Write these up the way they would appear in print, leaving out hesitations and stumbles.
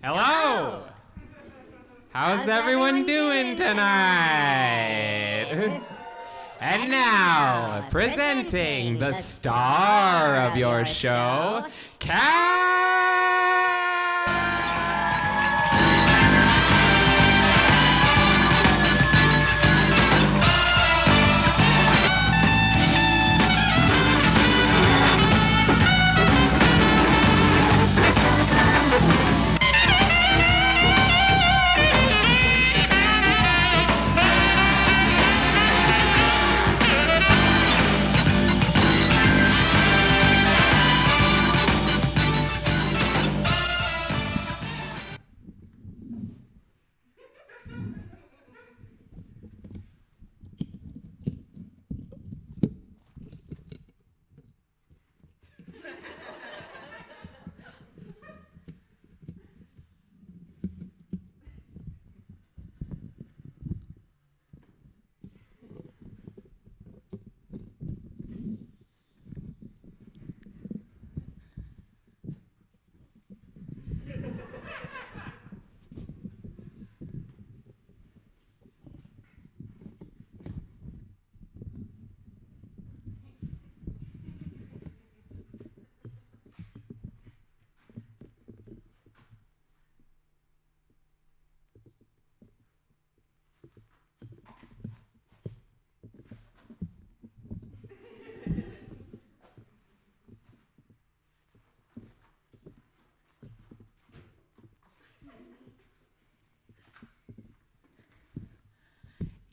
Hello! How's everyone doing tonight? And now, presenting the star of your show, Kat!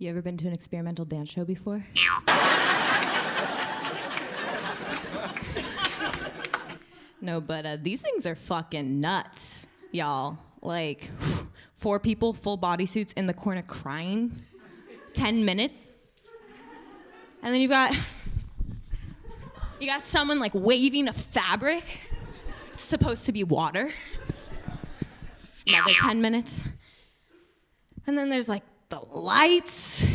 You ever been to an experimental dance show before? No, but these things are fucking nuts, y'all. Like, 4 people, full bodysuits in the corner crying, 10 minutes. And then you got someone like waving a fabric. It's supposed to be water. Another 10 minutes. And then there's like the lights,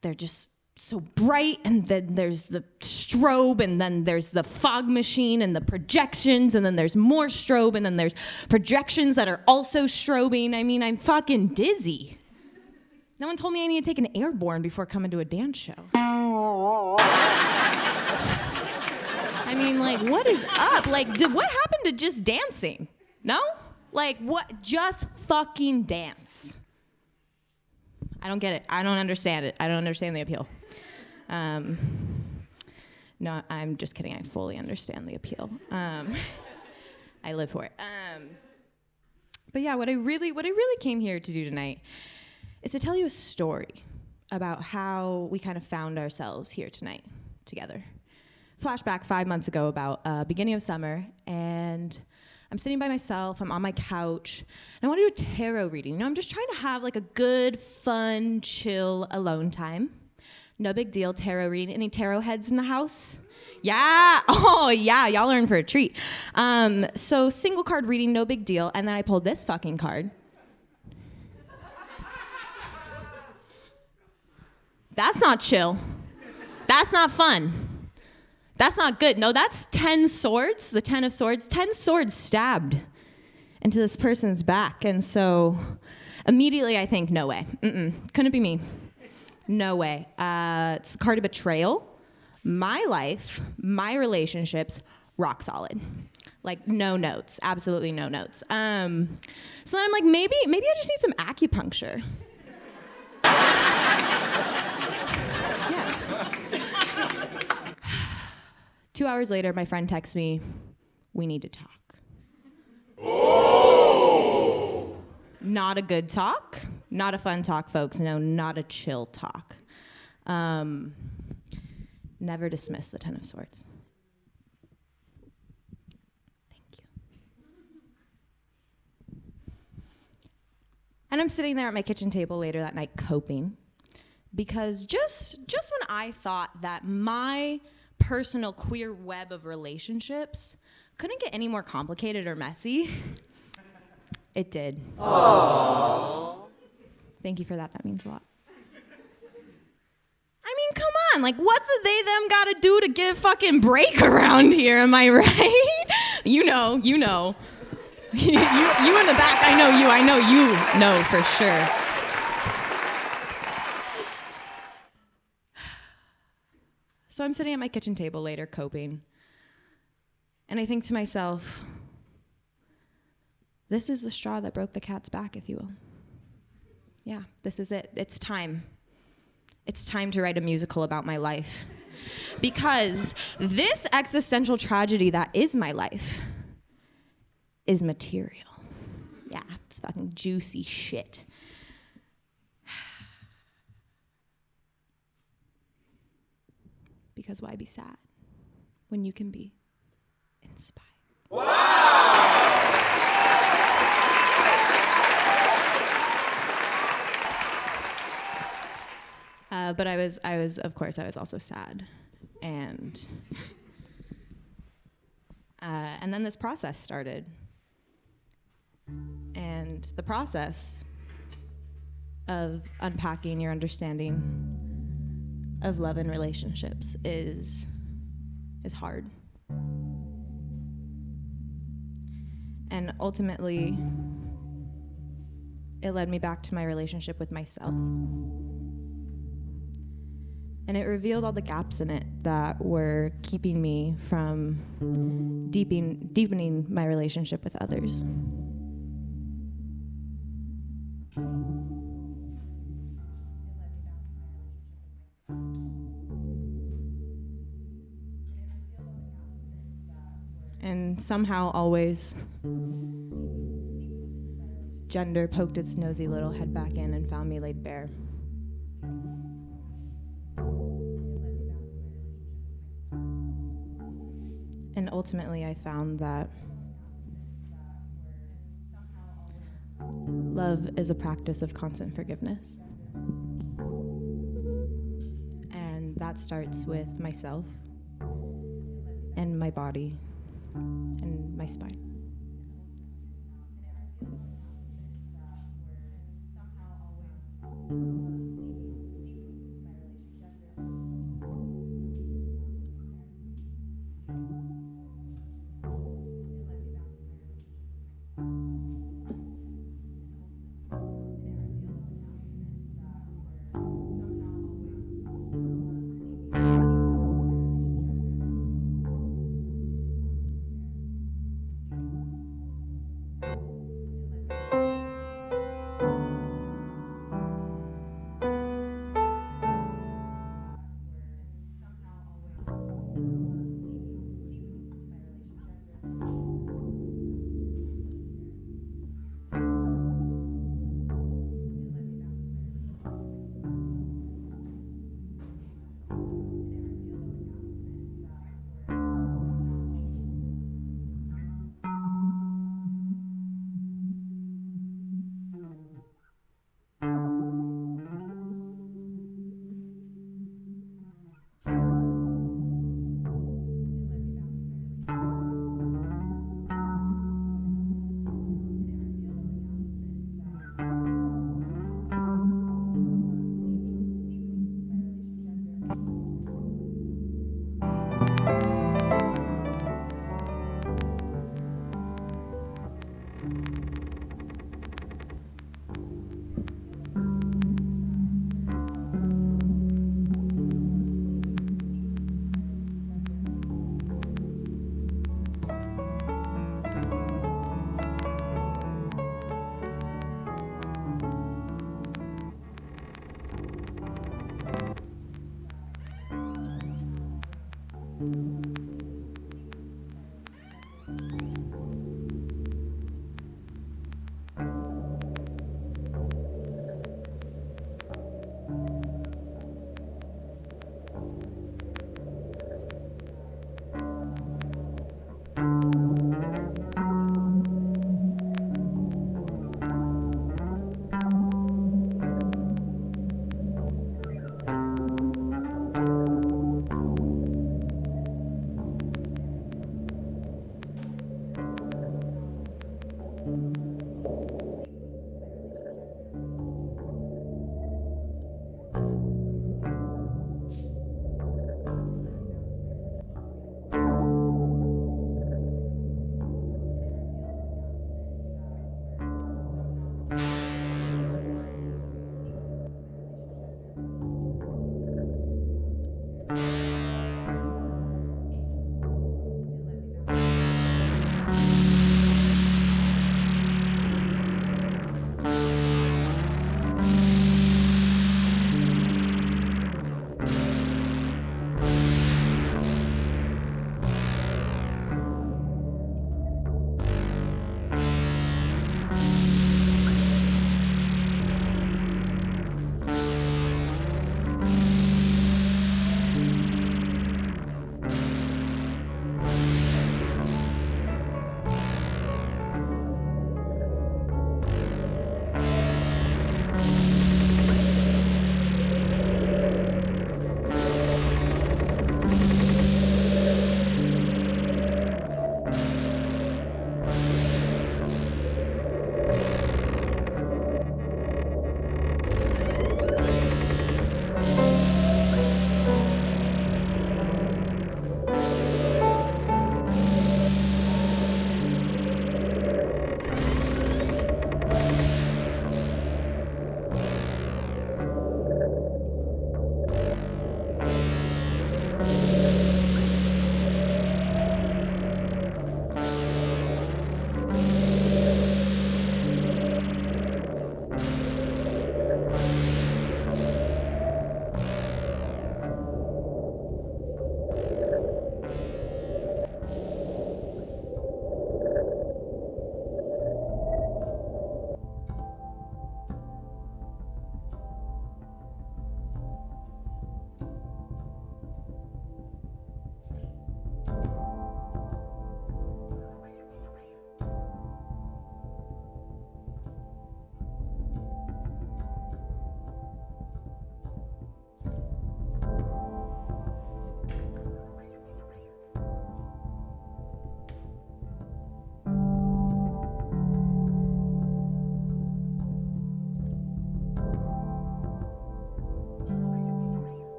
they're just so bright, and then there's the strobe, and then there's the fog machine and the projections, and then there's more strobe, and then there's projections that are also strobing. I mean, I'm fucking dizzy. No one told me I need to take an airborne before coming to a dance show. I mean, like, what is up? Like, what happened to just dancing? No? Like, what? Just fucking dance. I don't get it. I don't understand it. I don't understand the appeal. No, I'm just kidding. I fully understand the appeal. I live for it. But yeah, what I really came here to do tonight is to tell you a story about how we kind of found ourselves here tonight together. Flashback 5 months ago, about beginning of summer, and I'm sitting by myself, I'm on my couch, and I want to do a tarot reading. You know, I'm just trying to have like a good, fun, chill, alone time. No big deal, tarot reading. Any tarot heads in the house? Yeah, oh yeah, y'all are in for a treat. So single card reading, no big deal, and then I pulled this fucking card. That's not chill. That's not fun. That's not good. No, that's 10 swords, the 10 of swords, 10 swords stabbed into this person's back. And so immediately I think, no way. Couldn't be me. No way. It's a card of betrayal. My life, my relationships, rock solid. Like no notes, absolutely no notes. So then I'm like, maybe I just need some acupuncture. Yeah. 2 hours later, my friend texts me, we need to talk. Oh! Not a good talk, not a fun talk, folks. No, not a chill talk. Never dismiss the 10 of swords. Thank you. And I'm sitting there at my kitchen table later that night coping, because just when I thought that my personal queer web of relationships couldn't get any more complicated or messy, it did. Aww. Thank you for that. That means a lot. I mean, come on. Like, what's the they, them gotta do to get a fucking break around here? Am I right? You know. you in the back, I know you know for sure. So I'm sitting at my kitchen table later coping, and I think to myself, this is the straw that broke the cat's back, if you will. Yeah, this is it. It's time. It's time to write a musical about my life. Because this existential tragedy that is my life is material. Yeah, it's fucking juicy shit. Because why be sad when you can be inspired? But I was of course I was also sad, and then this process started, and the process of unpacking your understanding of love and relationships is hard, and ultimately it led me back to my relationship with myself. And it revealed all the gaps in it that were keeping me from deepening my relationship with others. And somehow always gender poked its nosy little head back in and found me laid bare. And ultimately, I found that love is a practice of constant forgiveness. And that starts with myself and my body and my spine.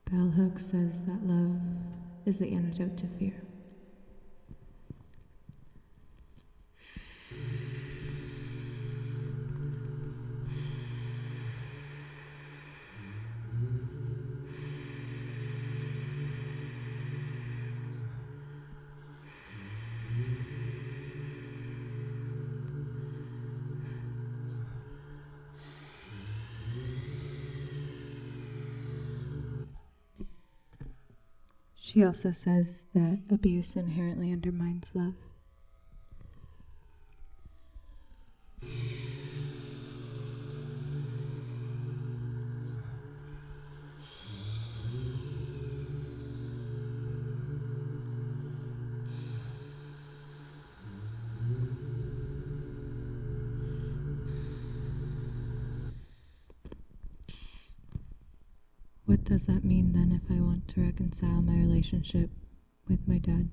Bell Hooks says that love is the antidote to fear. She also says that abuse inherently undermines love. What does that mean then if I want to reconcile my relationship with my dad?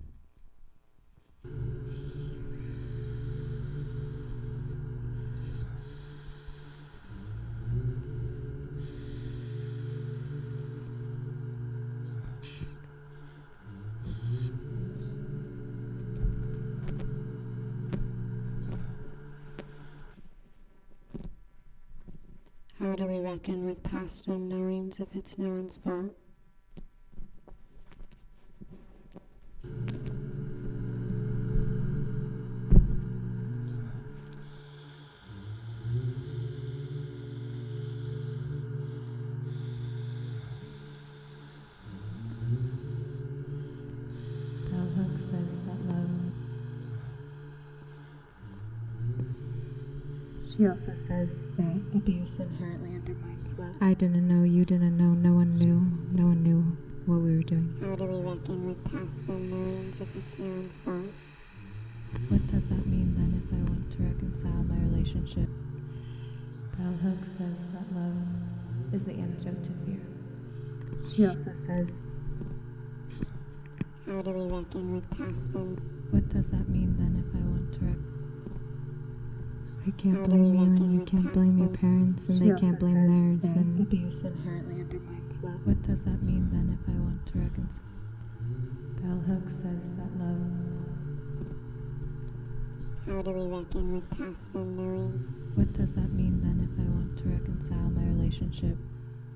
How do we reckon with past unknowings if it's no one's fault? Bell Hooks says that love. She also says that abuse inherently undermines love. I didn't know, you didn't know, no one knew what we were doing. How do we reckon with past unknowings if it's no one's fault? What does that mean then if I want to reconcile my relationship? Bell Hooks says that love is the antidote to fear. She also says, How do we reckon with past what does that mean then if I want to I can't How do blame we you and reckon you with can't blame your past parents and She they also can't blame says theirs that and abuse inherently undermines love. What does that mean then if I want to reconcile? Bell Hooks says that love. How do we reckon with past unknowing? What does that mean then if I want to reconcile my relationship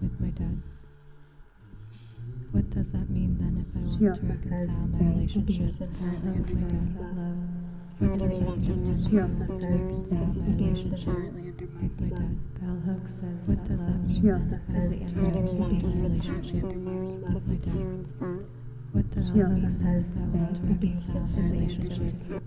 with my dad? What does that mean then if I want to reconcile my relationship with my dad? Love. How do we reckon with She past also says unknowings that if my it's no one's relationship fault? with my dad. Bell Hooks says what does that mean? She also then if I says, the how do we antidote to reckon my with past relationship unknowings with if my it's no dad? one's fault? What does She that also mean says if I want to that reconcile my relationship?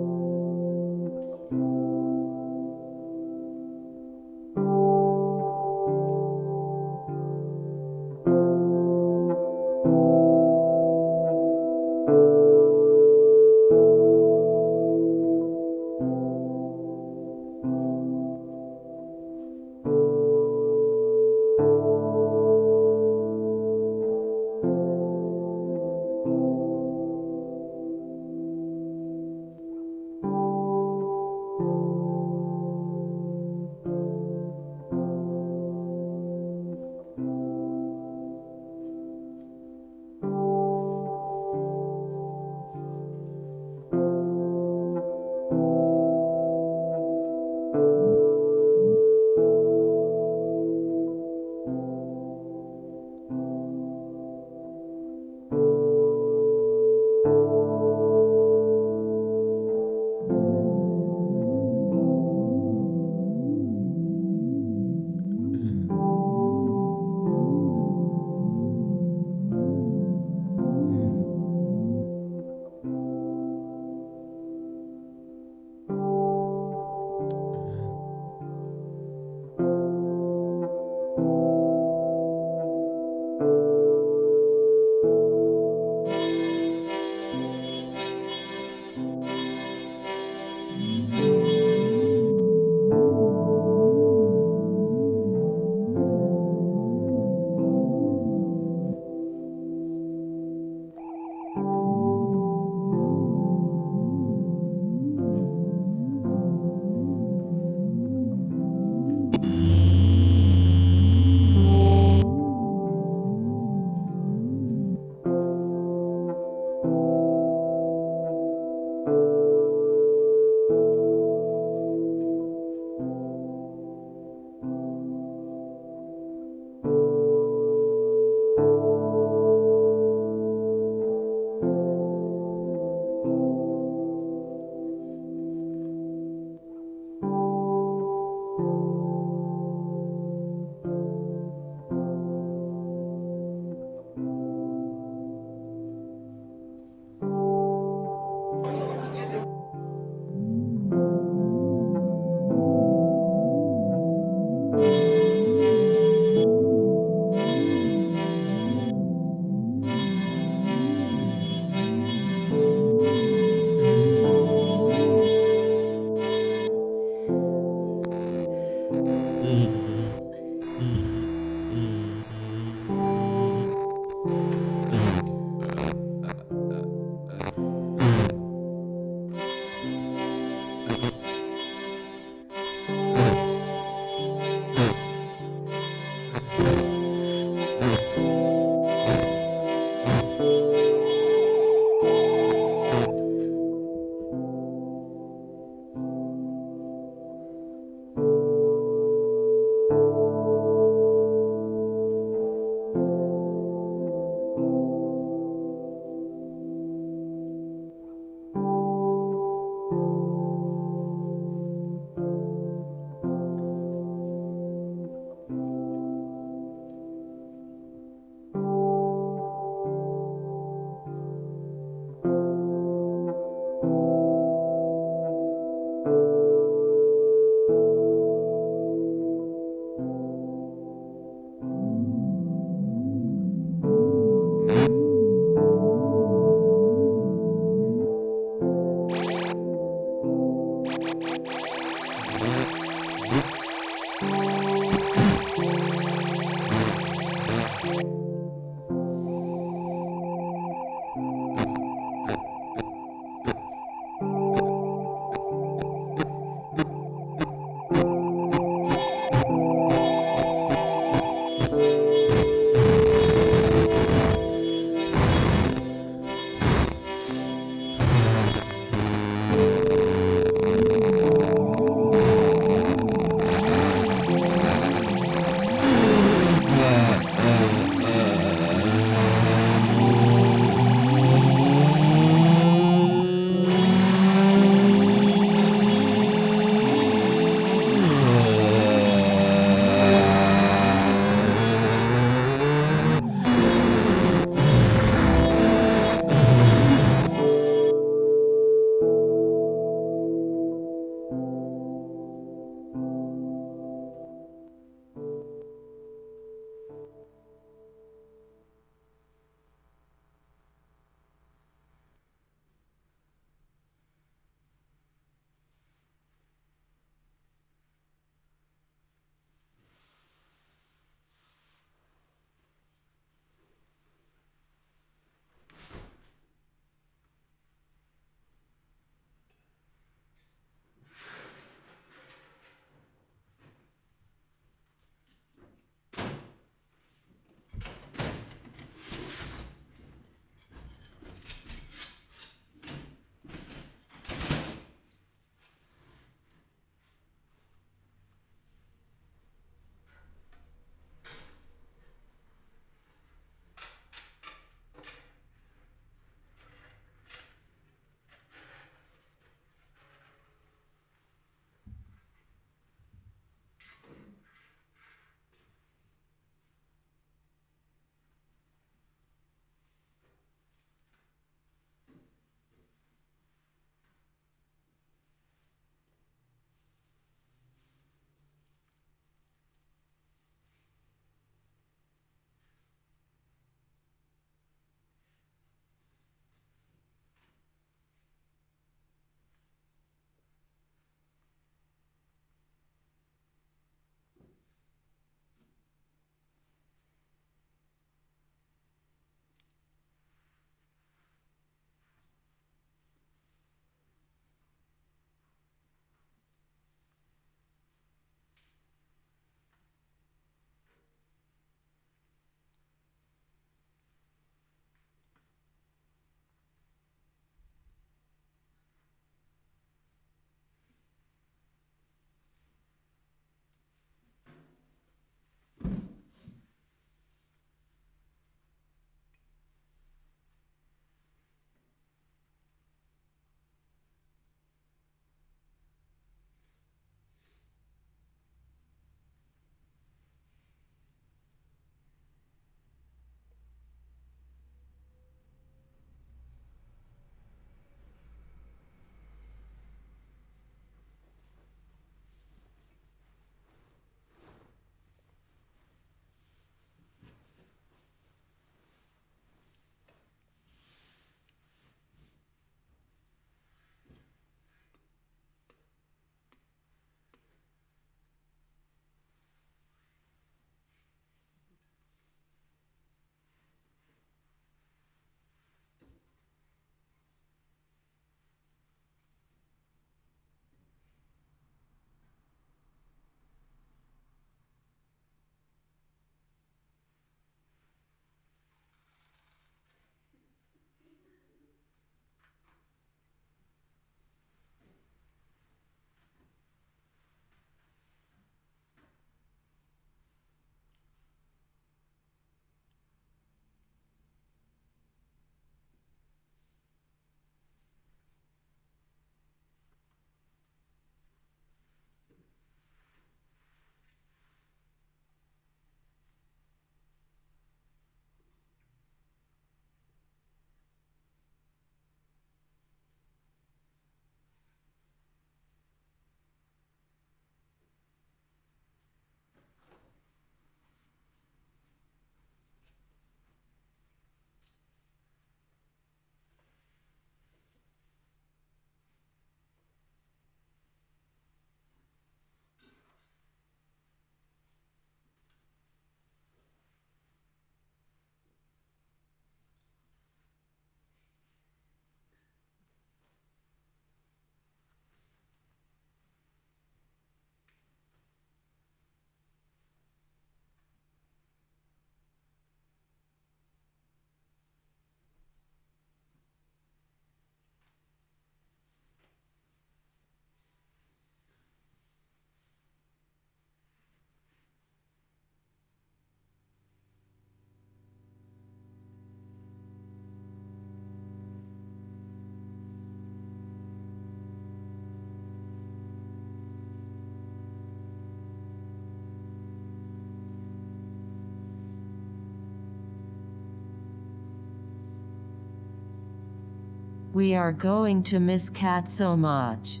We are going to miss Kat so much.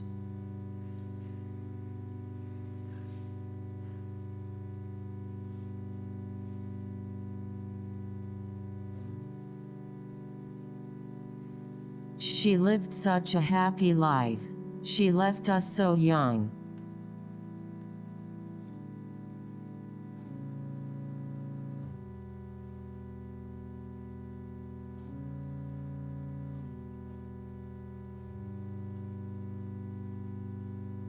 She lived such a happy life. She left us so young.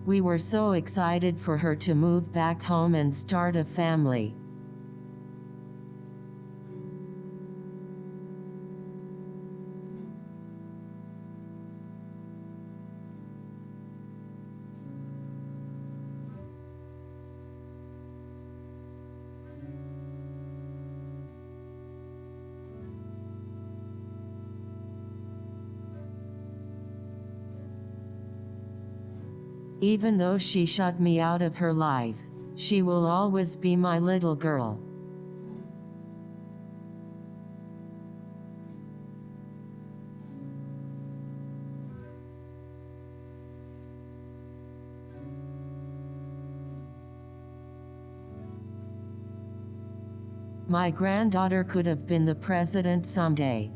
We were so excited for her to move back home and start a family. Even though she shut me out of her life, she will always be my little girl. My granddaughter could have been the president someday.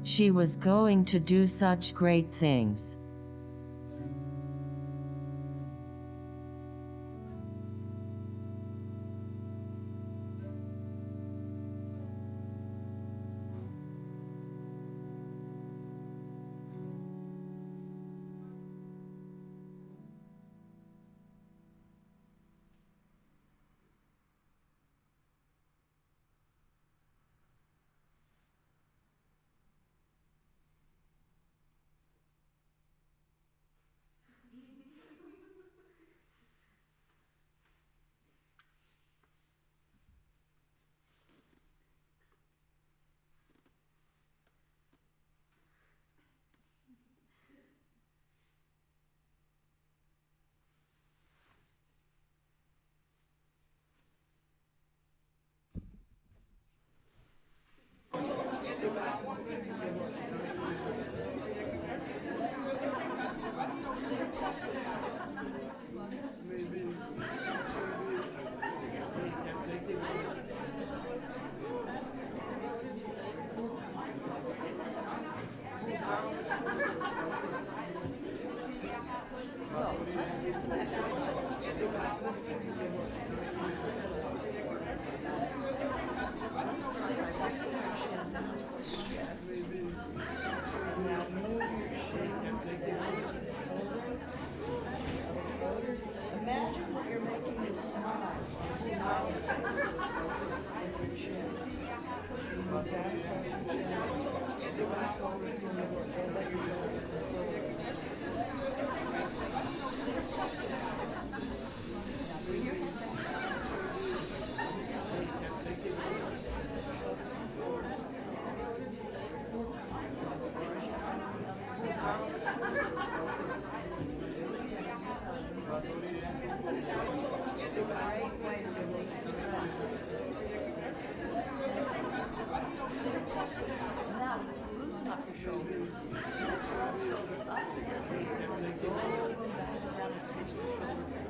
She was going to do such great things. Imagine that you're making a smile. Smile face. With your chin. Move that across the chin. Give my shoulder to the floor. And let your shoulders go forward. Now bring your hand back. Great way to release stress. Now, loosen up your shoulders. Lift both shoulders up from your fingers and then roll them back down and push the shoulders in.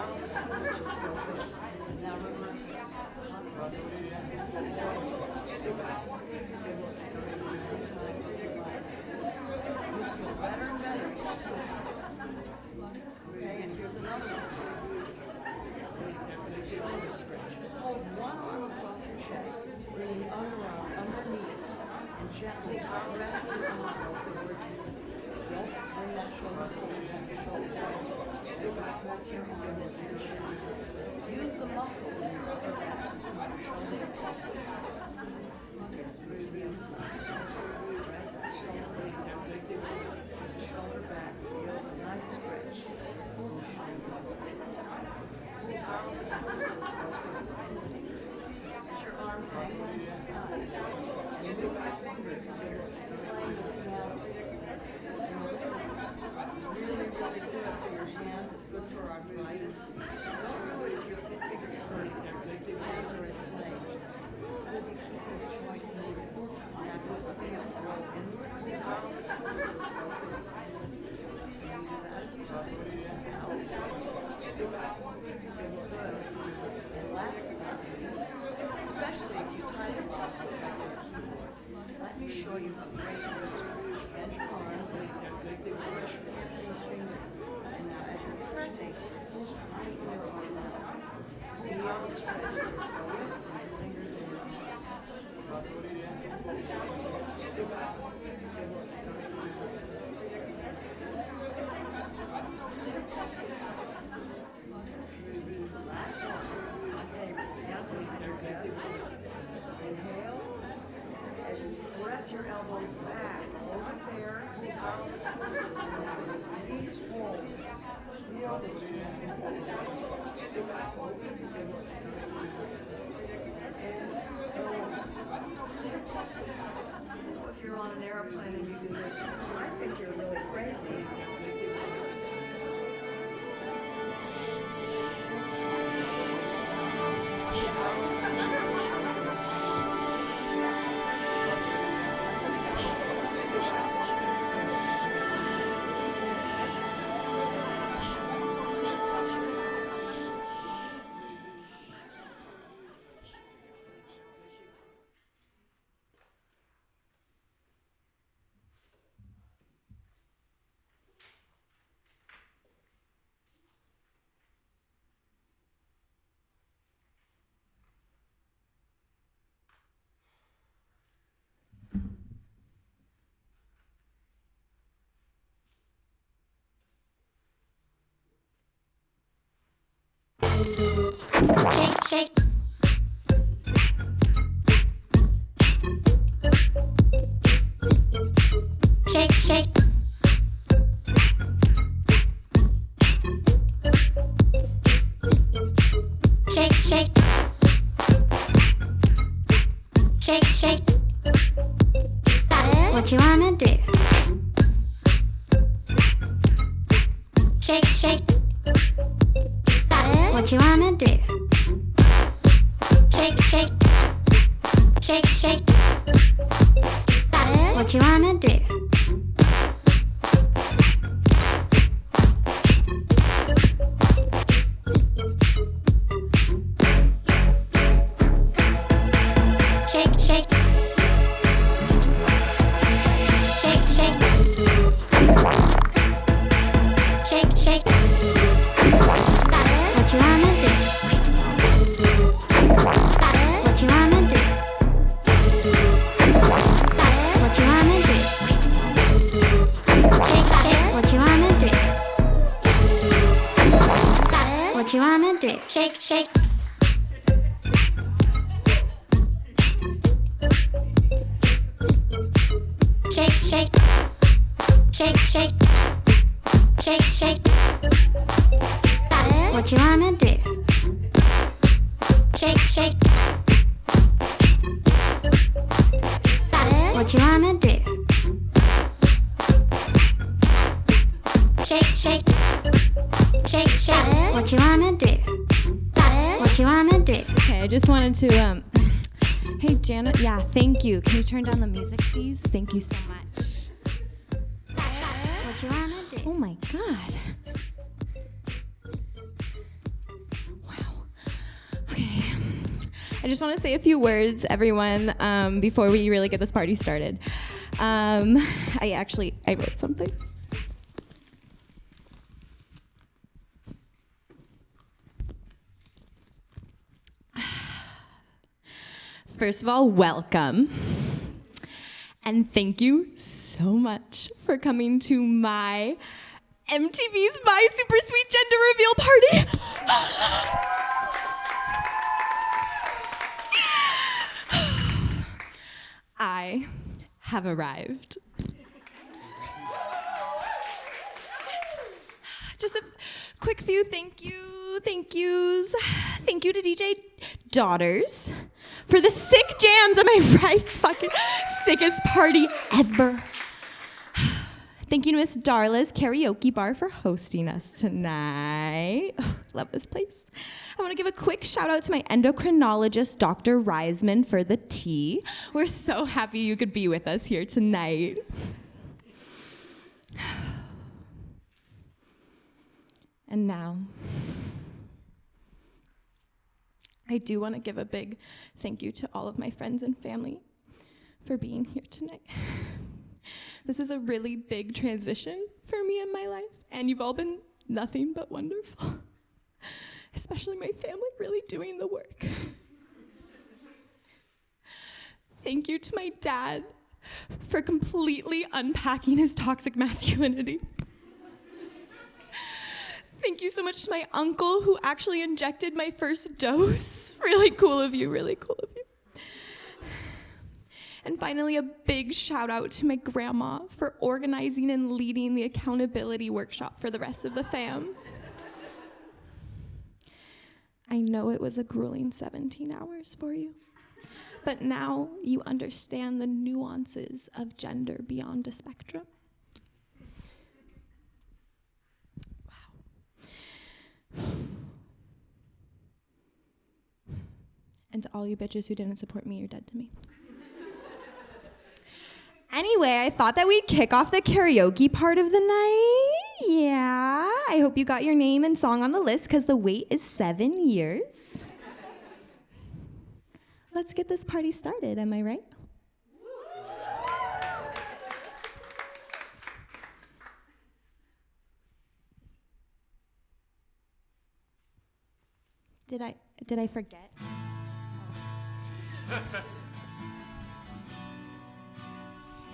Up and down. Now reverse it. Up and down. Sometimes it's your life. You feel better and better each time. Okay, and here's another one. It's a shoulder stretch. Hold one arm across your chest, bring the other arm underneath, and gently press your arm forward. Don't bring that shoulder forward, have your shoulder forward. As you press your arm over your chest. Use the muscles in your upper back to keep your shoulder forward. To the other side. Press that shoulder across. Shoulder back. Feel a nice stretch. Your arms hang on your side. And move your fingers. You're playing the piano. good for arthritis. Don't do it if your fingers hurt. Your hands are inflamed. It's good to keep those joints moving. Now do something else. Roll inward with your mouth. And last but not least, especially if you tie your ball like your keyboard, let me show you a great swoosh and your arm with the brush with these fingers. And now as you're pressing, straighten your arm out. Feel the stretch of your wrists and your fingers in your hands. This is the last one. Okay, hands behind your head. Inhale. As you press your elbows back, hold it there. Release, hold. Feel the strength. If you're on an airplane and you do this, I think you're really crazy. Shake, shake. Shake, shake. Shake, shake. Shake, shake. That's what you wanna do. Shake, shake. That's what you wanna do. Shake, shake. Shake, shake. That's what you wanna do. Shake, shake. Shake, shake. Shake, shake. That's what you wanna do. That's what you wanna do. That's what you wanna do. Shake, shake. What you wanna do. That's what you wanna do. Shake, shake. Shake, shake. Shake, shake. Shake, shake. That's what you wanna do. Shake, shake. That's what you wanna do. Shake, shake. Shake, shake. That's what you wanna do. That's what you wanna do. Okay, I just wanted to, hey, Janet, yeah, thank you. Can you turn down the music, please? Thank you so much. That's what you wanna do. Oh my God. Wow. Okay. I just want to say a few words, everyone, before we really get this party started. I wrote something. First of all, welcome. And thank you so much for coming to my MTV's My Super Sweet Gender Reveal Party. I have arrived. Just a quick few thank yous. Thank you to DJ Daughters for the sick jams, am I right? Fucking sickest party ever. Thank you to Miss Darla's Karaoke Bar for hosting us tonight. Love this place. I want to give a quick shout out to my endocrinologist, Dr. Reisman, for the tea. We're so happy you could be with us here tonight. And now, I do want to give a big thank you to all of my friends and family for being here tonight. This is a really big transition for me in my life, and you've all been nothing but wonderful, especially my family really doing the work. Thank you to my dad for completely unpacking his toxic masculinity. Thank you so much to my uncle who actually injected my first dose. Really cool of you, really cool of you. And finally, a big shout out to my grandma for organizing and leading the accountability workshop for the rest of the fam. I know it was a grueling 17 hours for you, but now you understand the nuances of gender beyond a spectrum. And to all you bitches who didn't support me, you're dead to me. Anyway, I thought that we'd kick off the karaoke part of the night. Yeah, I hope you got your name and song on the list because the wait is 7 years. Let's get this party started, am I right? Did I forget?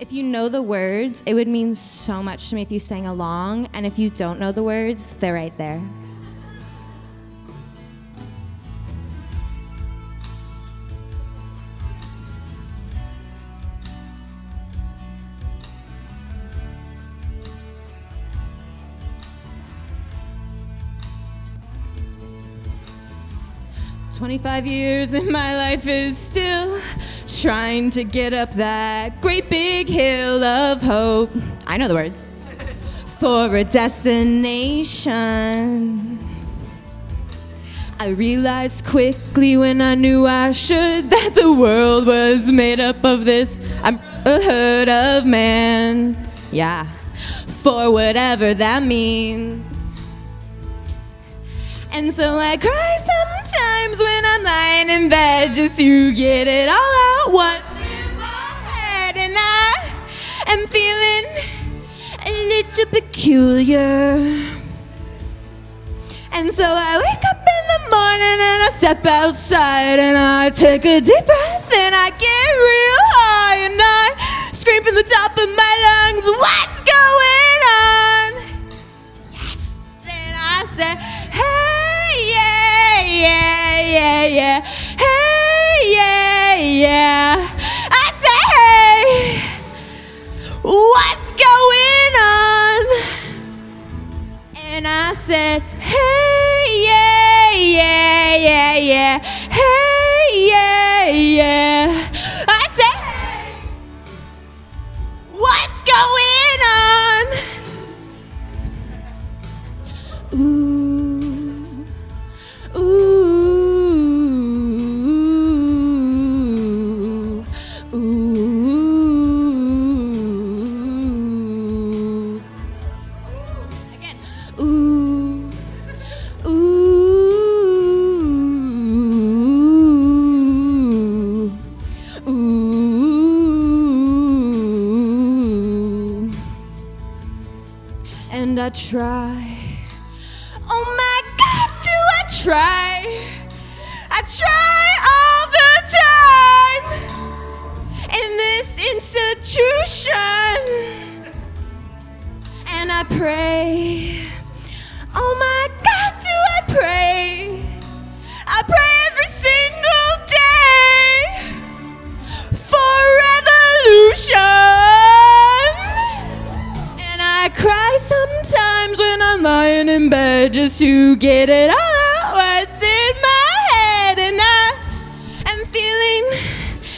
If you know the words, it would mean so much to me if you sang along, and if you don't know the words, they're right there. "25 years and my life is still trying to get up that great big hill of hope." I know the words. "For a destination. I realized quickly when I knew I should that the world was made up of this herd of man." Yeah, for whatever that means. And so I cry sometimes when I'm lying in bed just to get it all out what's in my head. And I am feeling a little peculiar. And so I wake up in the morning and I step outside and I take a deep breath and I get real high and I scream from the top of my lungs, "What's going on?" Yes, and I say, "Hey, yeah, yeah, yeah, yeah. Hey, yeah, yeah." I say, "Hey, what's going on?" And I said, "Hey, yeah, yeah, yeah, yeah. Hey, yeah, yeah." I said, "Hey, what's going on?" Ooh. And I try. Oh my God, do I try? I try all the time in this institution. And I pray. Oh my God, do I pray? I pray every single day for revolution. And I cry sometimes when I'm lying in bed just to get it all out what's in my head. And I am feeling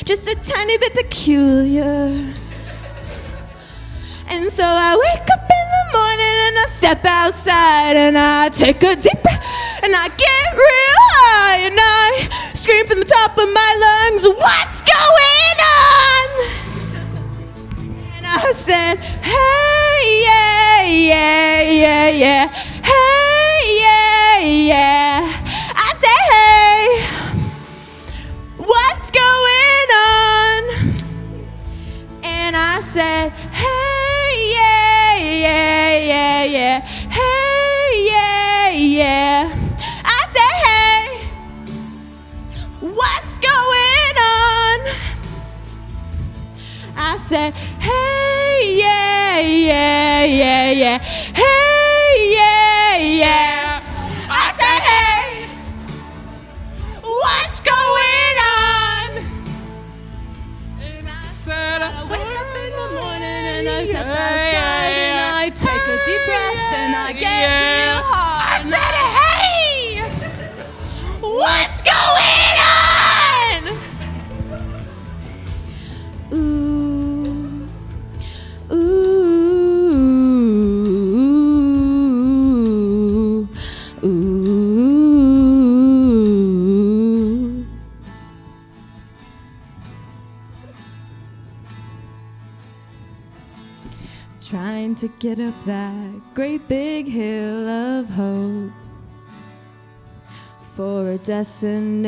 just a tiny bit peculiar. And And so I wake up in the morning and I step outside and I take a deep breath and I get real high and I scream from the top of my lungs, what's going on? And I said, hey, yeah, yeah, yeah, yeah, hey, yeah, yeah. I said, hey, what's going on? And I said, hey, yeah, yeah, yeah, yeah, hey, yeah, yeah. I said, hey, what's going on? I said, hey, yeah, yeah, yeah, yeah, hey, yeah, yeah. I said, hey, what's going on? And I said, I wake up in the morning and I step outside and I take a deep breath and I get real hard. I said, hey, what's going on? Ooh, ooh, ooh. Trying to get up that great big hill of hope for a destination.